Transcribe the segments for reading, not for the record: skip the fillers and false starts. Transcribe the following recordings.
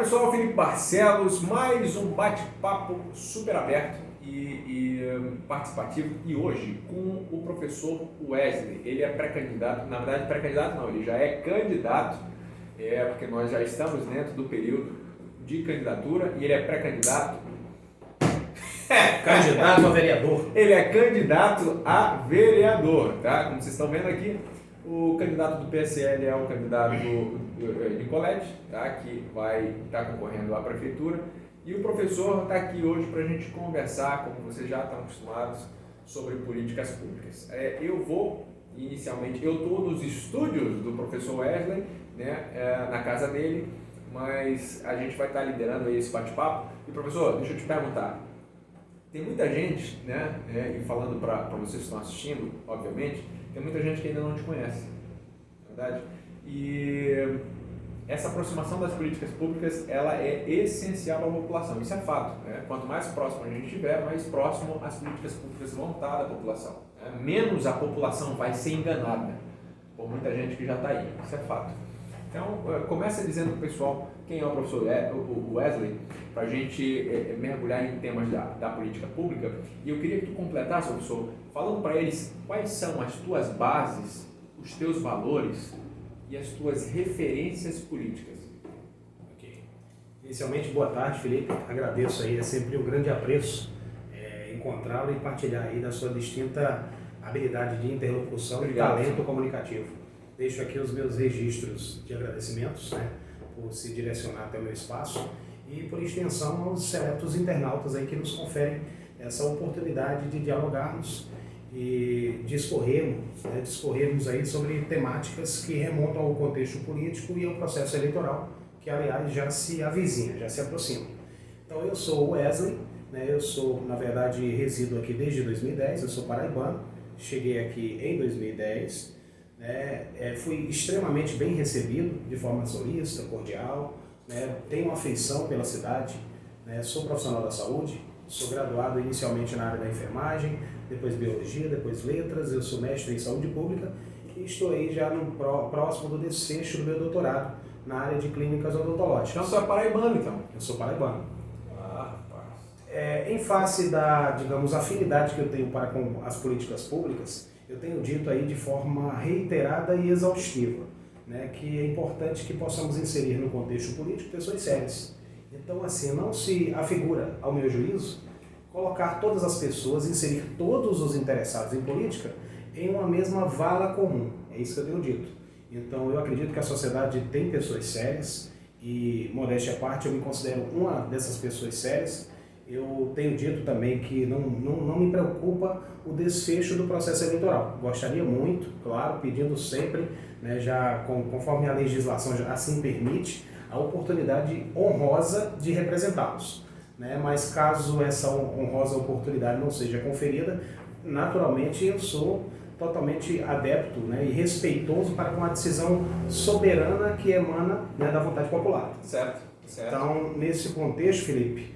pessoal, Felipe Barcelos, mais um bate-papo super aberto e participativo, e hoje com o professor Wesley. Ele é pré-candidato, na verdade pré-candidato não, ele já é candidato, porque nós já estamos dentro do período de candidatura e ele é pré-candidato. Candidato a vereador. Ele é candidato a vereador, tá? Como vocês estão vendo aqui, o candidato do PSL é o candidato Nicolete, tá? Que vai estar concorrendo à prefeitura. E o professor está aqui hoje para a gente conversar, como vocês já estão acostumados, sobre políticas públicas. Inicialmente, eu estou nos estúdios do professor Wesley, né, na casa dele, mas a gente vai estar liderando aí esse bate-papo. E professor, deixa eu te perguntar, tem muita gente, né, e falando para vocês que estão assistindo, obviamente, tem muita gente que ainda não te conhece, na verdade? E essa aproximação das políticas públicas, ela é essencial para a população, isso é fato, né? Quanto mais próximo a gente estiver, mais próximo as políticas públicas vão estar da população, né? Menos a população vai ser enganada por muita gente que já está aí, isso é fato. Então, começa dizendo para o pessoal quem é o professor Wesley, para a gente mergulhar em temas da política pública. E eu queria que tu completasse, professor, falando para eles quais são as tuas bases, os teus valores e as tuas referências políticas. Ok. Inicialmente, boa tarde, Felipe. Agradeço aí, é sempre um grande apreço encontrá-lo e partilhar aí da sua distinta habilidade de interlocução. Obrigado, e talento comunicativo. Deixo aqui os meus registros de agradecimentos, né, por se direcionar até o meu espaço e, por extensão, aos seletos internautas aí que nos conferem essa oportunidade de dialogarmos e discorrermos aí sobre temáticas que remontam ao contexto político e ao processo eleitoral, que, aliás, já se avizinha, já se aproxima. Então, eu sou o Wesley, né, na verdade, resido aqui desde 2010, eu sou paraibano, cheguei aqui em 2010, fui extremamente bem recebido, de forma solícita, cordial, né, tenho afeição pela cidade, né, sou profissional da saúde, sou graduado inicialmente na área da enfermagem, depois biologia, depois letras, eu sou mestre em saúde pública e estou aí já próximo do desfecho do meu doutorado na área de clínicas odontológicas. Então você é paraibano, então? Eu sou paraibano. Ah, rapaz. Em face da, digamos, afinidade que eu tenho para com as políticas públicas, eu tenho dito aí de forma reiterada e exaustiva, né, que é importante que possamos inserir no contexto político pessoas sérias. Então, assim, não se afigura, ao meu juízo, colocar todas as pessoas, inserir todos os interessados em política em uma mesma vala comum. É isso que eu tenho dito. Então, eu acredito que a sociedade tem pessoas sérias e, modéstia à parte, eu me considero uma dessas pessoas sérias. Eu tenho dito também que não me preocupa o desfecho do processo eleitoral. Gostaria muito, claro, pedindo sempre, né, já conforme a legislação assim permite, a oportunidade honrosa de representá-los, né? Mas caso essa honrosa oportunidade não seja conferida, naturalmente eu sou totalmente adepto, né, e respeitoso para com a decisão soberana que emana, né, da vontade popular. Certo. Então, nesse contexto, Felipe,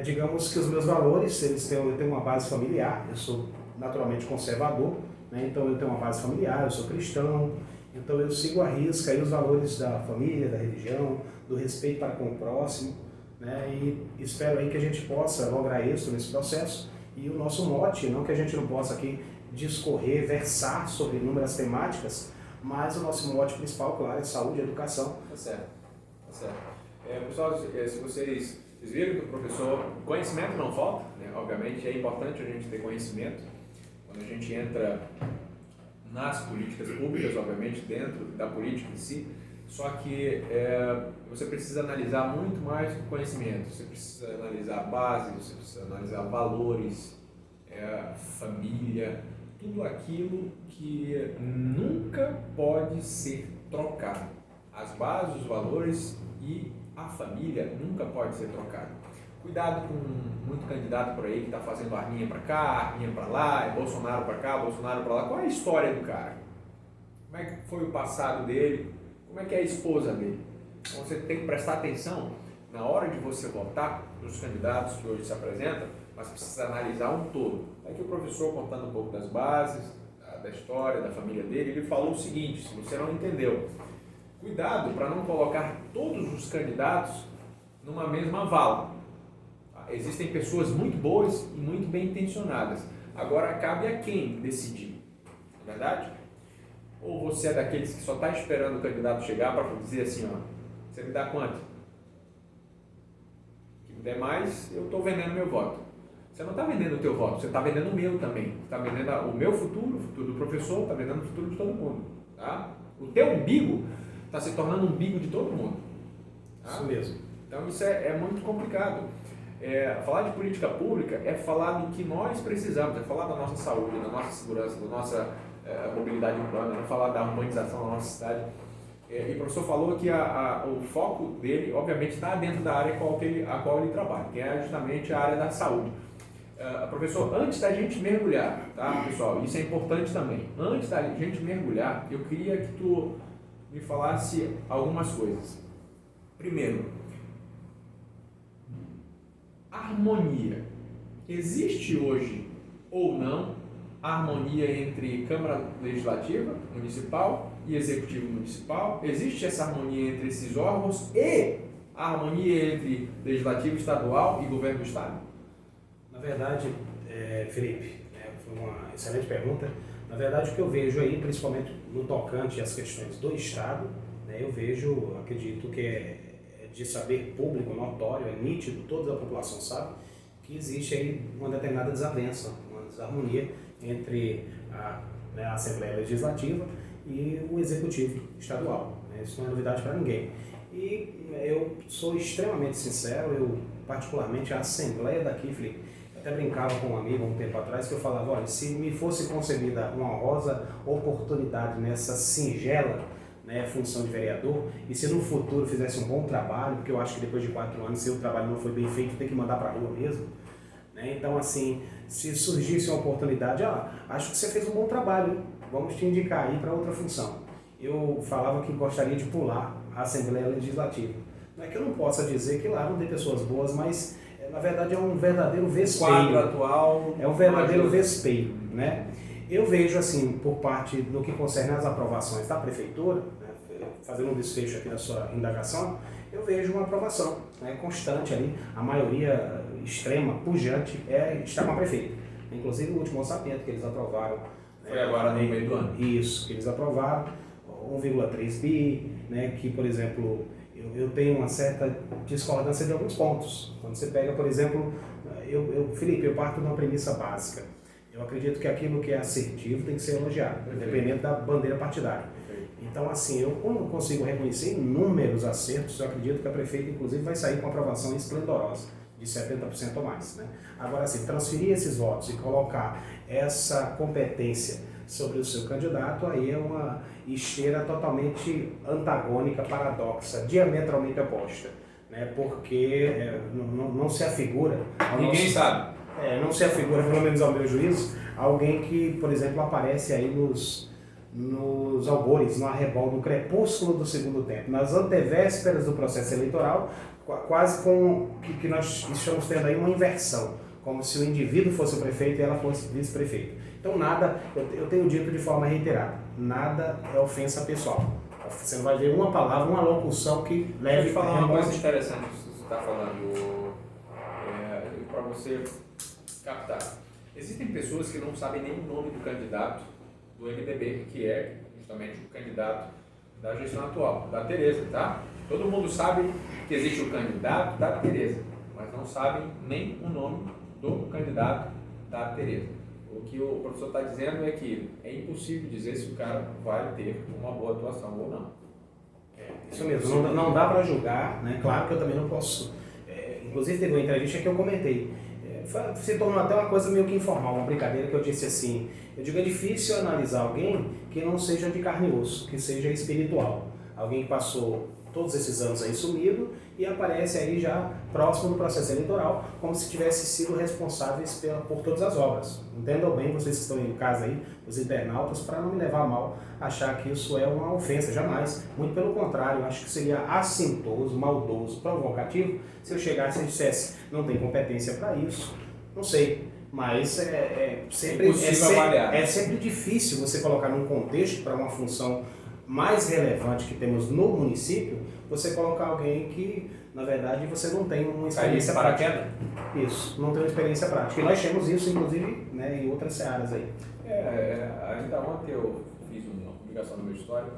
digamos que os meus valores, eu tenho uma base familiar, eu sou naturalmente conservador, né, então eu tenho uma base familiar, eu sou cristão, então eu sigo à risca aí os valores da família, da religião, do respeito para com o próximo, né, e espero aí que a gente possa lograr êxito nesse processo. E o nosso mote, não que a gente não possa aqui discorrer, versar sobre inúmeras temáticas, mas o nosso mote principal, claro, é saúde e educação. Tá certo. Pessoal, se vocês viram que o professor, conhecimento não falta, né? Obviamente é importante a gente ter conhecimento quando a gente entra nas políticas públicas, obviamente dentro da política em si, só que você precisa analisar muito mais que o conhecimento, você precisa analisar bases, você precisa analisar valores, família, tudo aquilo que nunca pode ser trocado. As bases, os valores e a família nunca pode ser trocado. Cuidado com muito candidato por aí que está fazendo arminha para cá, arminha para lá, Bolsonaro para cá, Bolsonaro para lá. Qual é a história do cara? Como é que foi o passado dele? Como é que é a esposa dele? Então você tem que prestar atenção na hora de você votar nos candidatos que hoje se apresentam, mas precisa analisar um todo. Aqui o professor, contando um pouco das bases, da história, da família dele, ele falou o seguinte, se você não entendeu, cuidado para não colocar todos os candidatos numa mesma vala. Existem pessoas muito boas e muito bem intencionadas. Agora cabe a quem decidir, não é verdade? Ou você é daqueles que só está esperando o candidato chegar para dizer assim, ó, você me dá quanto? Se me der mais, eu estou vendendo meu voto. Você não está vendendo o teu voto, você está vendendo o meu também. Você está vendendo o meu futuro, o futuro do professor, está vendendo o futuro de todo mundo. Tá? O teu umbigo está se tornando um umbigo de todo mundo. Tá? Isso mesmo. Então isso é muito complicado. Falar de política pública é falar do que nós precisamos, é falar da nossa saúde, da nossa segurança, da nossa mobilidade urbana, é falar da urbanização da nossa cidade. E o professor falou que o foco dele, obviamente, está dentro da área a qual ele trabalha, que é justamente a área da saúde. Professor, antes da gente mergulhar, tá, pessoal, isso é importante também, antes da gente mergulhar, eu queria que tu me falasse algumas coisas. Primeiro, harmonia. Existe hoje ou não harmonia entre Câmara Legislativa Municipal e Executivo Municipal? Existe essa harmonia entre esses órgãos e a harmonia entre Legislativo Estadual e Governo do Estado? Na verdade, Felipe, foi uma excelente pergunta. Na verdade, o que eu vejo aí, principalmente no tocante às questões do Estado, eu vejo, acredito que é de saber público, notório, é nítido, toda a população sabe, que existe aí uma determinada desavença, uma desarmonia entre a Assembleia Legislativa e o Executivo Estadual. Isso não é novidade para ninguém. E eu sou extremamente sincero, eu particularmente a Assembleia daqui, Felipe, até brincava com um amigo um tempo atrás que eu falava, olha, se me fosse concedida uma honrosa oportunidade nessa singela função de vereador, e se no futuro fizesse um bom trabalho, porque eu acho que depois de 4 anos, se o trabalho não foi bem feito, tem que mandar para a rua mesmo. Então, assim, se surgisse uma oportunidade, acho que você fez um bom trabalho, vamos te indicar aí para outra função. Eu falava que gostaria de pular a Assembleia Legislativa. Não é que eu não possa dizer que lá não tem pessoas boas, mas na verdade é um verdadeiro vespeio. O quadro atual é um verdadeiro vespeio, né? Eu vejo assim, por parte do que concerne as aprovações da Prefeitura, fazendo um desfecho aqui da sua indagação, eu vejo uma aprovação constante ali, a maioria extrema, pujante, está com a Prefeita. Inclusive o último orçamento que eles aprovaram. Foi agora no meio do ano. Isso, que eles aprovaram, 1,3 bi, que, por exemplo, eu tenho uma certa discordância de alguns pontos. Quando você pega, por exemplo, Felipe, eu parto de uma premissa básica. Eu acredito que aquilo que é assertivo tem que ser elogiado, independente da bandeira partidária. Então, assim, eu não consigo reconhecer inúmeros acertos, eu acredito que a prefeita, inclusive, vai sair com aprovação esplendorosa, de 70% ou mais. Agora, assim, transferir esses votos e colocar essa competência sobre o seu candidato, aí é uma esteira totalmente antagônica, paradoxa, diametralmente oposta, porque não se afigura... Ninguém sabe. Não se afigura, pelo menos ao meu juízo, alguém que, por exemplo, aparece aí nos albores, no arrebol, no crepúsculo do segundo tempo, nas antevésperas do processo eleitoral, quase com que nós estamos tendo aí uma inversão, como se o indivíduo fosse o prefeito e ela fosse vice-prefeito. Então nada, eu tenho dito de forma reiterada, nada é ofensa pessoal. Você não vai ver uma palavra, uma locução que leve... Deixa eu falar uma coisa interessante que você está falando, para você captar. Existem pessoas que não sabem nem o nome do candidato do MDB, que é justamente o candidato da gestão atual, da Tereza, tá? Todo mundo sabe que existe o candidato da Tereza, mas não sabem nem o nome do candidato da Tereza. O que o professor está dizendo é que é impossível dizer se o cara vai ter uma boa atuação ou não. Isso mesmo, não dá para julgar, Claro que eu também não posso. Inclusive teve uma entrevista que eu comentei. Se tornou até uma coisa meio que informal, uma brincadeira que eu disse assim, eu digo, é difícil analisar alguém que não seja de carne e osso, que seja espiritual. Alguém que passou todos esses anos aí sumido e aparece aí já próximo do processo eleitoral, como se tivesse sido responsáveis por todas as obras. Entendam bem, vocês que estão em casa aí, os internautas, para não me levar a mal, achar que isso é uma ofensa, jamais. Muito pelo contrário, eu acho que seria assintoso, maldoso, provocativo, se eu chegasse e dissesse, não tem competência para isso, não sei. Mas é sempre difícil você colocar num contexto para uma função mais relevante que temos no município, você colocar alguém que na verdade, você não tem uma Cair experiência de prática. paraquedas? Isso, não tem uma experiência prática. E nós temos isso, inclusive, né, em outras searas aí. Ainda ontem eu fiz uma publicação no meu histórico,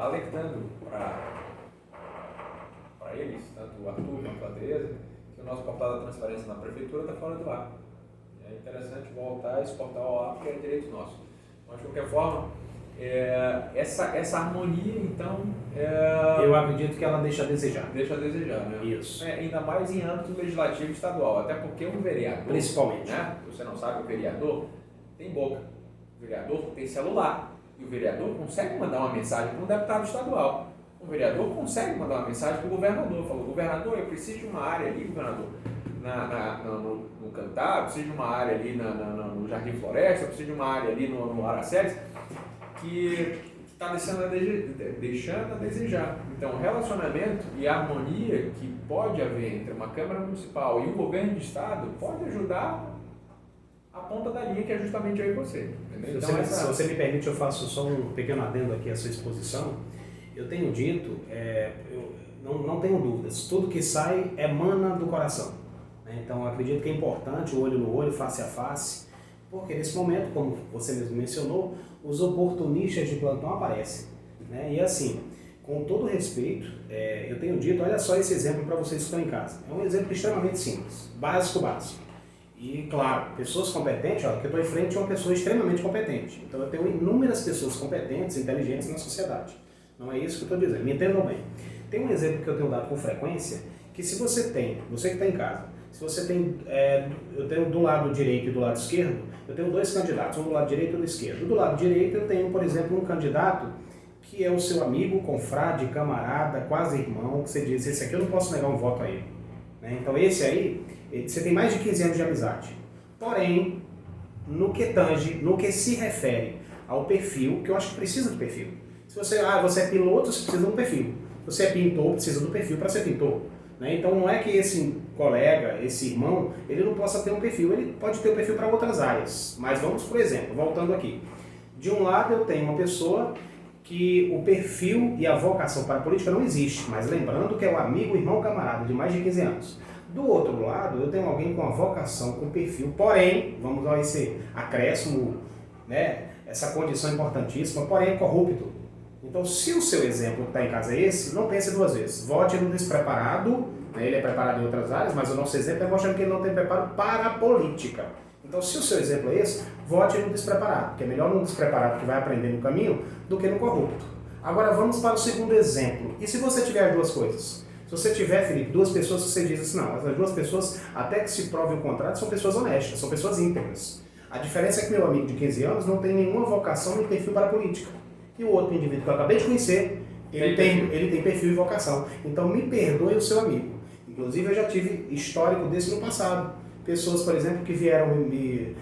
alertando para eles, tanto o Arthur quanto a Tereza, que o nosso portal da transparência na prefeitura está fora do ar. É interessante voltar a exportar ao ar, porque é direito nosso. Mas, de qualquer forma, essa harmonia, então... eu acredito que ela deixa a desejar. Deixa a desejar, né? Isso. Ainda mais em âmbito legislativo estadual, até porque um vereador... Principalmente. Né? Você não sabe, o vereador tem boca, o vereador tem celular, e o vereador consegue mandar uma mensagem para um deputado estadual. O vereador consegue mandar uma mensagem para o governador. Falou, governador, eu preciso de uma área ali, governador, no Cantar, eu preciso de uma área ali no Jardim Floresta, eu preciso de uma área ali no Araceres, que está deixando a desejar. Então, relacionamento e harmonia que pode haver entre uma Câmara Municipal e um governo de Estado pode ajudar a ponta da linha, que é justamente eu e você. Então, se você me permite, eu faço só um pequeno adendo aqui à sua exposição. Eu tenho dito, eu não tenho dúvidas, tudo que sai emana do coração. Né? Então, eu acredito que é importante o olho no olho, face a face, porque nesse momento, como você mesmo mencionou, os oportunistas de plantão aparecem. Né? E assim, com todo respeito, eu tenho dito, olha só esse exemplo para vocês que estão em casa. É um exemplo extremamente simples, básico. E, claro, pessoas competentes, olha, que eu estou em frente a uma pessoa extremamente competente. Então, eu tenho inúmeras pessoas competentes, inteligentes na sociedade. Não é isso que eu estou dizendo, me entendam bem. Tem um exemplo que eu tenho dado com frequência, que se você que está em casa, se você tem, eu tenho do lado direito e do lado esquerdo, eu tenho dois candidatos, um do lado direito e do esquerdo. Do lado direito eu tenho, por exemplo, um candidato que é o seu amigo, confrade, camarada, quase irmão, que você diz, esse aqui eu não posso negar um voto a ele. Né? Então esse aí, você tem mais de 15 anos de amizade. Porém, no que se refere ao perfil, que eu acho que precisa de perfil. Se você é piloto, você precisa de um perfil. Se você é pintor, precisa do perfil para ser pintor. Né? Então não é que esse colega, esse irmão, ele não possa ter um perfil, ele pode ter um perfil para outras áreas. Mas vamos, por exemplo, voltando aqui. De um lado eu tenho uma pessoa que o perfil e a vocação para a política não existe, mas lembrando que é o amigo, irmão, camarada de mais de 15 anos. Do outro lado, eu tenho alguém com a vocação, com perfil, porém, vamos dar esse acréscimo, né, essa condição importantíssima, porém é corrupto. Então, se o seu exemplo que está em casa é esse, não pense duas vezes. Vote no despreparado, né, ele é preparado em outras áreas, mas o nosso exemplo é mostrando que ele não tem preparo para a política. Então, se o seu exemplo é esse, vote no despreparado, porque é melhor no despreparado que vai aprender no caminho do que no corrupto. Agora, vamos para o segundo exemplo. E se você tiver duas coisas? Se você tiver, Felipe, duas pessoas, você diz assim, não, essas duas pessoas, até que se prove o contrário, são pessoas honestas, são pessoas íntegras. A diferença é que meu amigo de 15 anos não tem nenhuma vocação nem perfil para a política. E o outro indivíduo que eu acabei de conhecer, ele tem perfil e vocação. Então, me perdoe o seu amigo. Inclusive, eu já tive histórico desse no passado. Pessoas, por exemplo, que vieram me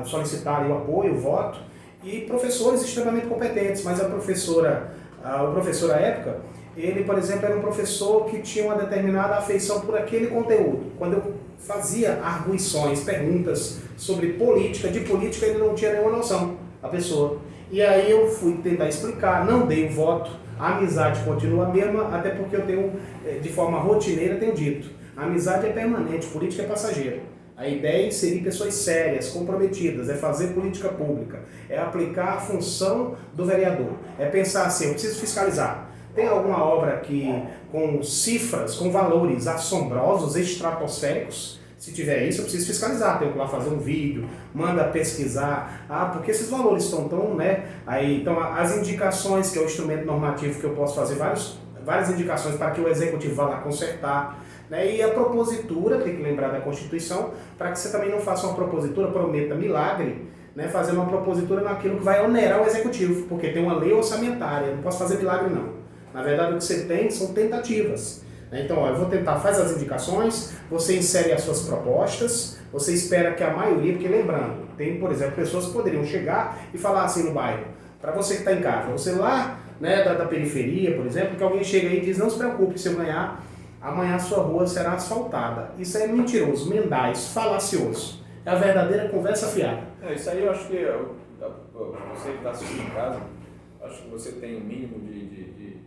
solicitar o apoio, o voto, e professores extremamente competentes, mas o professor à época, ele, por exemplo, era um professor que tinha uma determinada afeição por aquele conteúdo. Quando eu fazia arguições, perguntas sobre política, ele não tinha nenhuma noção, a pessoa. E aí eu fui tentar explicar, não dei o voto, a amizade continua a mesma, até porque eu tenho, de forma rotineira, tenho dito, a amizade é permanente, política é passageira. A ideia é inserir pessoas sérias, comprometidas, é fazer política pública, é aplicar a função do vereador, é pensar assim, eu preciso fiscalizar. Tem alguma obra aqui com cifras, com valores assombrosos, estratosféricos? Se tiver isso, eu preciso fiscalizar, tenho que ir lá fazer um vídeo, manda pesquisar. Porque esses valores estão tão, né? Aí, então, as indicações, que é o instrumento normativo que eu posso fazer, várias indicações para que o executivo vá lá consertar. Né? E a propositura, tem que lembrar da Constituição, para que você também não faça uma propositura, prometa milagre, né? Fazendo uma propositura naquilo que vai onerar o executivo, porque tem uma lei orçamentária, não posso fazer milagre não. Na verdade, o que você tem são tentativas. Então, eu vou tentar, faz as indicações, você insere as suas propostas, você espera que a maioria, porque lembrando, tem, por exemplo, pessoas que poderiam chegar e falar assim no bairro, para você que está em casa, você lá, né, da periferia, por exemplo, que alguém chega aí e diz, não se preocupe, se eu ganhar, amanhã a sua rua será asfaltada. Isso é mentiroso, mendaz, falacioso. É a verdadeira conversa fiada. Isso aí eu acho que você que está assistindo em casa, acho que você tem um mínimo de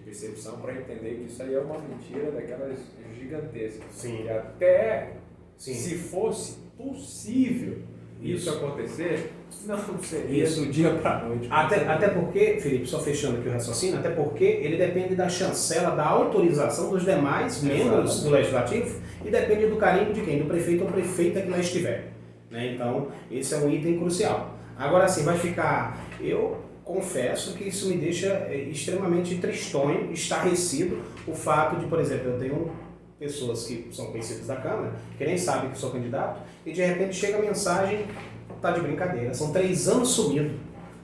percepção para entender que isso aí é uma mentira daquelas gigantescas. Sim. E até Sim. se fosse possível isso acontecer, não seria Isso. do dia para a noite. Até porque, Felipe, só fechando aqui o raciocínio, até porque ele depende da chancela, da autorização dos demais membros do Legislativo e depende do carimbo de quem? Do prefeito ou prefeita que lá estiver. Né? Então, esse é um item crucial. Agora sim, vai ficar... Eu confesso que isso me deixa extremamente tristonho, estarrecido, o fato de, por exemplo, eu tenho pessoas que são conhecidas da Câmara, que nem sabem que sou candidato, e de repente chega a mensagem, tá de brincadeira, são 3 anos sumido,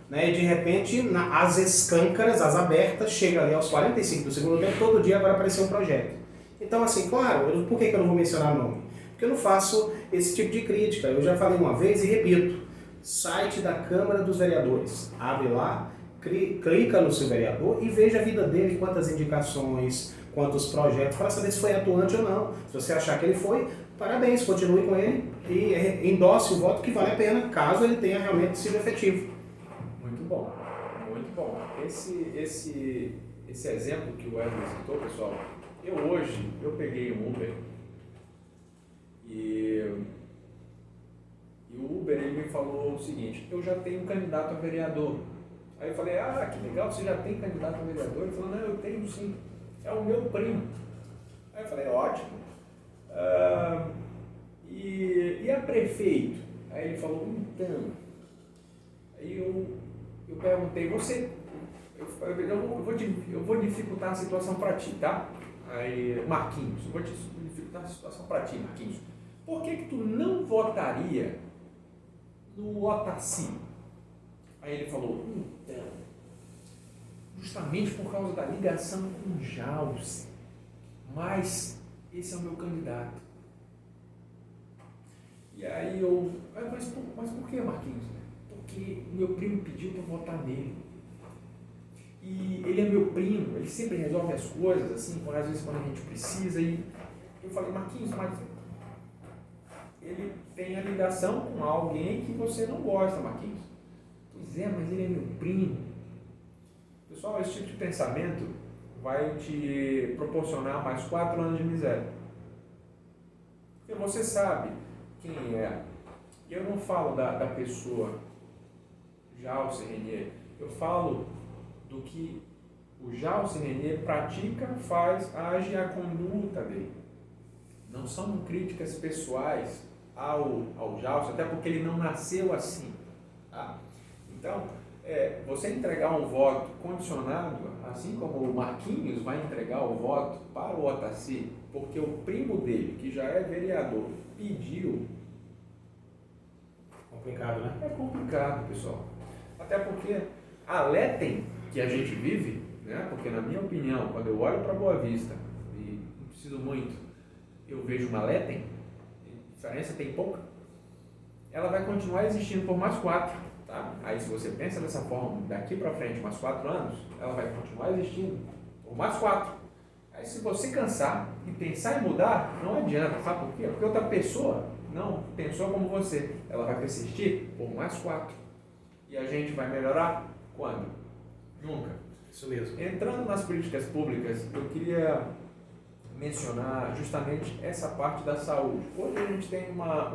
né? E de repente, às escâncaras, às abertas, chega ali aos 45 do segundo tempo, todo dia vai aparecer um projeto. Então, assim, claro, por que eu não vou mencionar nome? Porque eu não faço esse tipo de crítica, eu já falei uma vez e repito, site da Câmara dos Vereadores, abre lá, clica no seu vereador e veja a vida dele, quantas indicações, quantos projetos, para saber se foi atuante ou não. Se você achar que ele foi, parabéns, continue com ele e endosse o voto que vale a pena, caso ele tenha realmente sido efetivo. Muito bom, muito bom. Esse exemplo que o Wesley citou, pessoal, eu peguei um Uber e o Uber ele me falou o seguinte, eu já tenho um candidato a vereador. Aí eu falei, que legal, você já tem candidato a vereador? Ele falou, não, eu tenho sim, é o meu primo. Aí eu falei, ótimo. E a prefeito? Aí ele falou, então. Aí eu perguntei, eu vou dificultar a situação para ti, tá? Aí, Marquinhos, eu vou dificultar a situação para ti, Marquinhos. Por que tu não votaria no Otacílio? Aí ele falou, então, justamente por causa da ligação com o Jalce, mas esse é o meu candidato. E aí mas por que, Marquinhos? Porque meu primo pediu para votar nele. E ele é meu primo, ele sempre resolve as coisas, assim, às vezes quando a gente precisa. E eu falei, Marquinhos, mas ele tem a ligação com alguém que você não gosta, Marquinhos. Pois é, mas ele é meu primo. Pessoal, esse tipo de pensamento vai te proporcionar mais 4 anos de miséria. Porque você sabe quem é. Eu não falo da pessoa Jalce Renier, eu falo do que o Jalce Renier pratica, faz, age a conduta dele. Não são críticas pessoais ao Jalce, até porque ele não nasceu assim. Tá? Então, você entregar um voto condicionado, assim como o Marquinhos vai entregar o voto para o Otacílio, porque o primo dele, que já é vereador, pediu. Complicado, né? É complicado, pessoal. Até porque a Letem que a gente vive, né? Porque na minha opinião, quando eu olho para Boa Vista, e não preciso muito, eu vejo uma Letem, a diferença tem pouca, ela vai continuar existindo por mais 4. Tá? Aí se você pensa dessa forma, daqui para frente, mais 4 anos, ela vai continuar existindo por mais 4. Aí se você cansar e pensar em mudar, não adianta, sabe por quê? Porque outra pessoa não pensou como você, ela vai persistir por mais 4. E a gente vai melhorar quando? Nunca. Isso mesmo. Entrando nas políticas públicas, eu queria mencionar justamente essa parte da saúde. Hoje a gente tem uma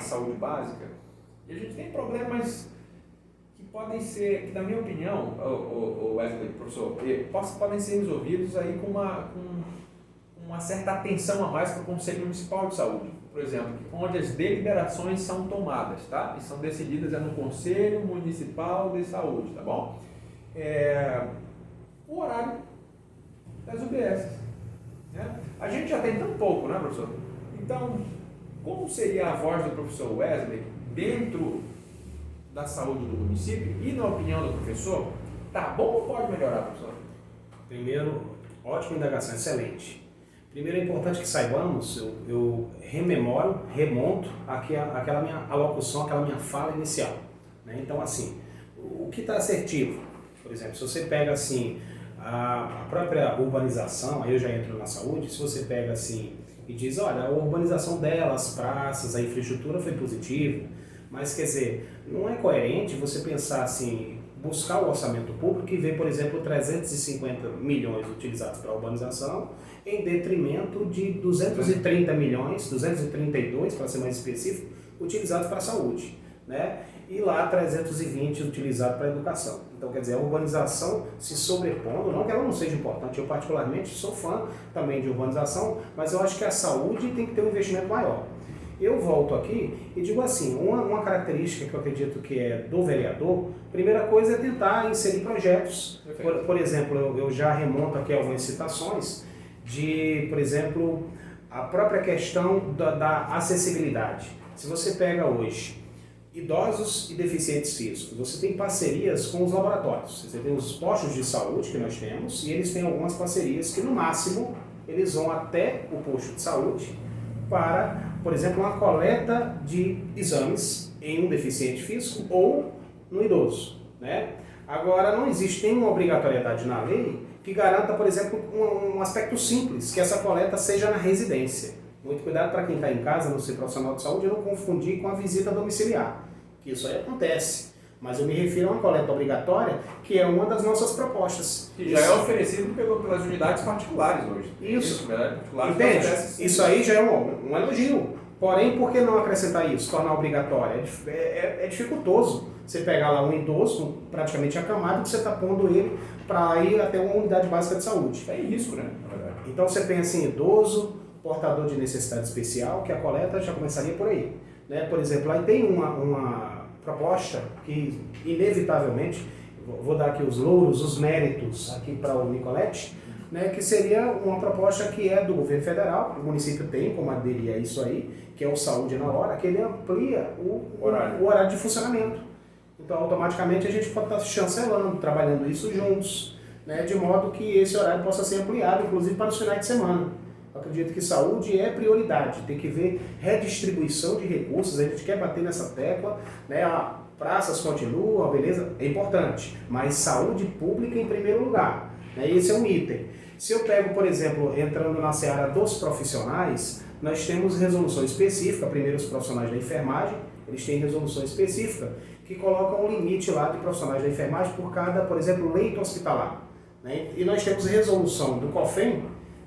saúde básica, e a gente tem problemas que podem ser, que na minha opinião, o Wesley, professor, podem ser resolvidos aí com uma certa atenção a mais para o Conselho Municipal de Saúde, por exemplo, onde as deliberações são tomadas, tá? E são decididas no Conselho Municipal de Saúde, tá bom? O horário das UBS, né? A gente já tem tão pouco, né, professor? Então, como seria a voz do professor Wesley dentro da saúde do município e na opinião do professor? Tá bom ou pode melhorar, professor? Primeiro, ótima indagação, excelente. Primeiro é importante que saibamos, eu remonto aquela minha alocução, aquela minha fala inicial. Né? Então, assim, o que está assertivo? Por exemplo, se você pega assim, a própria urbanização, aí eu já entro na saúde, se você pega assim e diz, olha, a urbanização delas, praças, a infraestrutura foi positiva, mas quer dizer, não é coerente você pensar assim, buscar o orçamento público e ver, por exemplo, 350 milhões utilizados para a urbanização, em detrimento de 230 milhões, 232 para ser mais específico, utilizados para a saúde, né? E lá 320 utilizados para a educação. Então, quer dizer, a urbanização se sobrepondo, não que ela não seja importante, eu particularmente sou fã também de urbanização, mas eu acho que a saúde tem que ter um investimento maior. Eu volto aqui e digo assim, uma característica que eu acredito que é do vereador, primeira coisa é tentar inserir projetos. Por exemplo, eu já remonto aqui algumas citações de, por exemplo, a própria questão da acessibilidade. Se você pega hoje idosos e deficientes físicos, você tem parcerias com os laboratórios. Você tem os postos de saúde que nós temos e eles têm algumas parcerias que no máximo eles vão até o posto de saúde para, por exemplo, uma coleta de exames em um deficiente físico ou no idoso, né? Agora, não existe nenhuma obrigatoriedade na lei que garanta, por exemplo, um aspecto simples, que essa coleta seja na residência. Muito cuidado para quem está em casa, não ser profissional de saúde, e não confundir com a visita domiciliar, que isso aí acontece. Mas eu me refiro a uma coleta obrigatória, que é uma das nossas propostas. Que já é oferecido pelas unidades particulares hoje. Isso. Particulares Entende? Isso aí já é um elogio. Porém, por que não acrescentar isso, tornar obrigatório? É dificultoso você pegar lá um idoso, praticamente acamado, que você está pondo ele para ir até uma unidade básica de saúde. É risco, né? Na verdade. Então você pensa em idoso, portador de necessidade especial, que a coleta já começaria por aí. Né? Por exemplo, aí tem uma proposta que, inevitavelmente, vou dar aqui os louros, os méritos aqui para o Nicolete, né, que seria uma proposta que é do governo federal, o município tem como aderir a isso aí, que é o Saúde na Hora, que ele amplia o horário de funcionamento. Então, automaticamente, a gente pode estar chancelando, trabalhando isso juntos, né, de modo que esse horário possa ser ampliado, inclusive para os finais de semana. Eu acredito que saúde é prioridade, tem que ver redistribuição de recursos, a gente quer bater nessa tecla, né, praças continuam, beleza, é importante, mas saúde pública em primeiro lugar, né, esse é um item. Se eu pego, por exemplo, entrando na seara dos profissionais, nós temos resolução específica, primeiro os profissionais da enfermagem, eles têm resolução específica que colocam um limite lá de profissionais da enfermagem por cada, por exemplo, leito hospitalar. Né? E nós temos resolução do COFEM,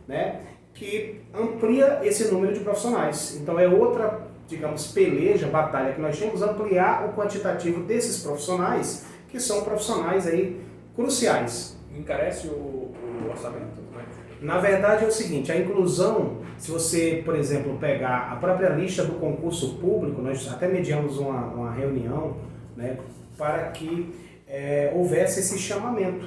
né, que amplia esse número de profissionais. Então é outra, digamos, peleja, batalha que nós temos, ampliar o quantitativo desses profissionais, que são profissionais aí cruciais. Encarece o orçamento? Né? Na verdade é o seguinte, a inclusão, se você, por exemplo, pegar a própria lista do concurso público, nós até mediamos uma reunião, né, para que houvesse esse chamamento.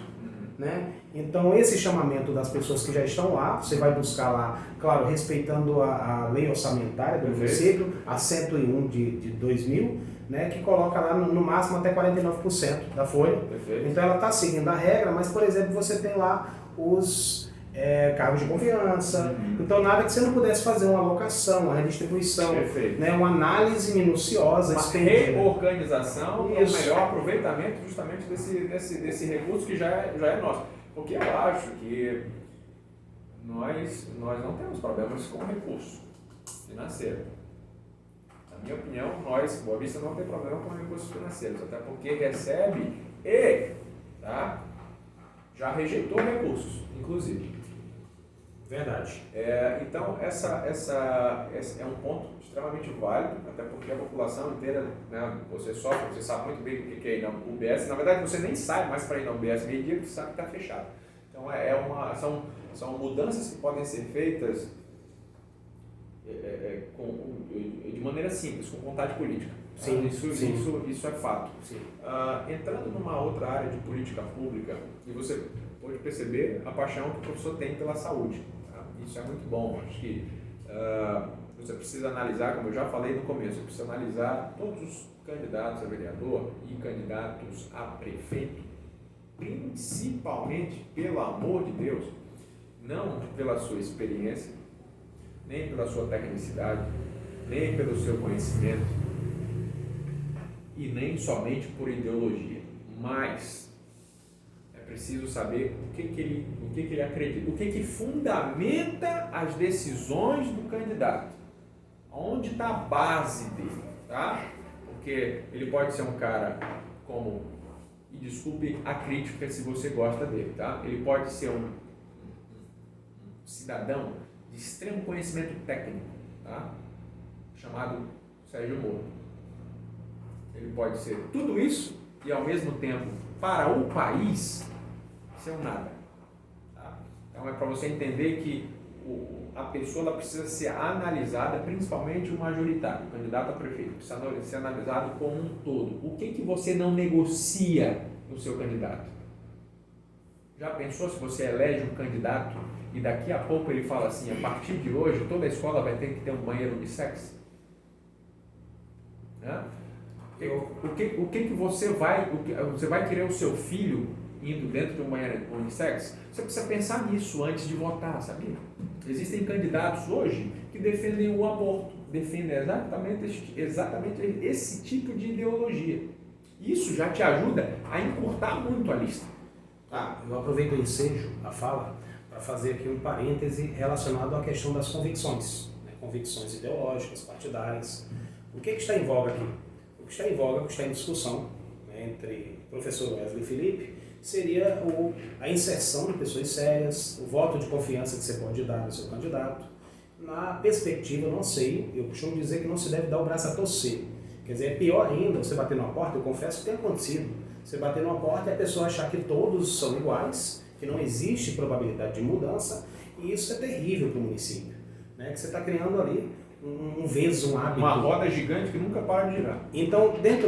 Né? Então esse chamamento das pessoas que já estão lá, você vai buscar lá, claro, respeitando a lei orçamentária do município, a 101 de 2000, né, que coloca lá no máximo até 49% da folha. Perfeito. Então ela está seguindo a regra, mas por exemplo você tem lá os cargos de confiança, então nada que você não pudesse fazer uma alocação, uma redistribuição, né, uma análise minuciosa, uma reorganização para o melhor aproveitamento justamente desse recurso que já é nosso. Porque eu acho que nós não temos problemas com recurso financeiro. Na minha opinião, nós, Boa Vista, não tem problema com recursos financeiros, até porque recebe e já rejeitou recursos, inclusive. Verdade. Então, esse é um ponto extremamente válido, até porque a população inteira, né, você sofre, você sabe muito bem o que é ir na UBS. Na verdade, você nem sai mais para ir na UBS meio-dia, porque você sabe que está fechado. Então, são mudanças que podem ser feitas de maneira simples, com vontade política. Sim, isso é fato. Entrando numa outra área de política pública, e você pode perceber a paixão que o professor tem pela saúde. Tá? Isso é muito bom. Acho que você precisa analisar, como eu já falei no começo, você precisa analisar todos os candidatos a vereador e candidatos a prefeito, principalmente, pelo amor de Deus, não pela sua experiência, nem pela sua tecnicidade, nem pelo seu conhecimento, e nem somente por ideologia, mas é preciso saber o que ele acredita, o que fundamenta as decisões do candidato, onde está a base dele, tá? Porque ele pode ser um cara como e desculpe a crítica se você gosta dele, tá? Ele pode ser um cidadão de extremo conhecimento técnico, tá? Chamado Sérgio Moro. Ele pode ser tudo isso e ao mesmo tempo, para o país, ser um nada. Tá? Então é para você entender que a pessoa ela precisa ser analisada, principalmente o majoritário, o candidato a prefeito, precisa ser analisado como um todo. O que você não negocia no seu candidato? Já pensou se você elege um candidato e daqui a pouco ele fala assim, a partir de hoje toda a escola vai ter que ter um banheiro unissex? Né? O que você vai querer o seu filho indo dentro de um banheiro unissex? Você precisa pensar nisso antes de votar, sabia? Existem candidatos hoje que defendem o aborto, defendem exatamente esse tipo de ideologia. Isso já te ajuda a encurtar muito a lista. Eu aproveito o ensejo, a fala, para fazer aqui um parêntese relacionado à questão das convicções, né? Convicções ideológicas, partidárias. O que está em voga aqui? O que está em voga, o que está em discussão, né, entre o professor Wesley e Felipe, seria a inserção de pessoas sérias, o voto de confiança que você pode dar no seu candidato. Na perspectiva, não sei, eu costumo dizer que não se deve dar o braço a torcer. Quer dizer, é pior ainda você bater numa porta, eu confesso que tem acontecido. Você bater numa porta e a pessoa achar que todos são iguais, que não existe probabilidade de mudança, e isso é terrível para o município, né? Que você está criando ali um hábito. Uma roda gigante que nunca para de girar. Então, dentro